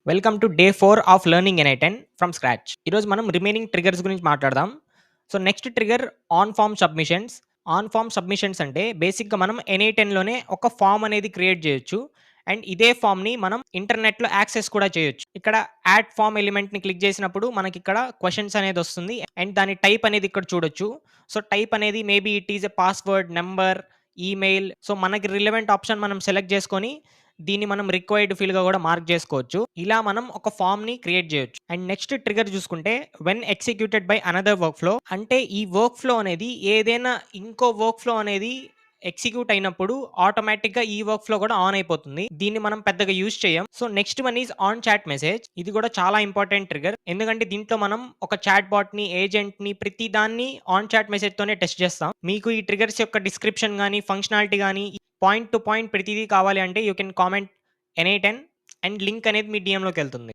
Welcome to day 4 of learning ఎన్10 from scratch. ఈరోజు మనం రిమైనింగ్ ట్రిగర్స్ గురించి మాట్లాడదాం. So, next trigger on form submissions. On form submissions అంటే బేసిక్‌గా మనం ఎన్10లోనే ఒక ఫార్మ్ అనేది క్రియేట్ చేయొచ్చు. అండ్ ఇదే ఫార్మ్‌ని మనం ఇంటర్నెట్‌లో యాక్సెస్ కూడా చేయొచ్చు. ఇక్కడ యాడ్ ఫార్మ్ ఎలిమెంట్‌ని క్లిక్ చేసినప్పుడు మనకిక్కడ క్వెషన్స్ అనేదొస్తుంది. అండ్ దాని టైప్ అనేది ఇక్కడ చూడొచ్చు. సో, టైప్ అనేది maybe it is a password, number, email. So, మనకి రిలవెంట్ ఆప్షన్ మనం సెలెక్ట్ చేసుకొని దీన్ని మనం రిక్వైర్డ్ ఫీల్డ్‌గా కూడా మార్క్ చేసుకోవచ్చు. ఇలా మనం ఒక ఫార్మ్‌ని క్రియేట్ చేయొచ్చు. అండ్ నెక్స్ట్ ట్రిగ్గర్ చూసుకుంటే when executed by another work flow, అంటే ఈ వర్క్ ఫ్లో అనేది ఏదైనా ఇంకో వర్క్ ఫ్లో అనేది ఎగ్జిక్యూట్ అయినప్పుడు ఆటోమేటిక్‌గా ఈ వర్క్ ఫ్లో కూడా ఆన్ అయిపోతుంది. దీన్ని మనం పెద్దగా యూజ్ చేయం. So, next one is on chat message. ఇది కూడా చాలా ఇంపార్టెంట్ ట్రిగ్గర్. ఎందుకంటే దీంట్లో మనం ఒక చాట్ బాట్‌ని, ఏజెంట్‌ని ప్రతి దాన్ని ఆన్ చాట్ మెసేజ్‌తోనే టెస్ట్ చేస్తాం. మీకు ఈ ట్రిగ్గర్స్ యొక్క డిస్క్రిప్షన్ గాని, ఫంక్షనాలిటీ గాని పాయింట్ టు పాయింట్ ప్రతిదీ కావాలి అంటే యూ కెన్ కామెంట్ ఎనీ10 అండ్ లింక్ అనేది మీ డీఎంలోకి వెళ్తుంది.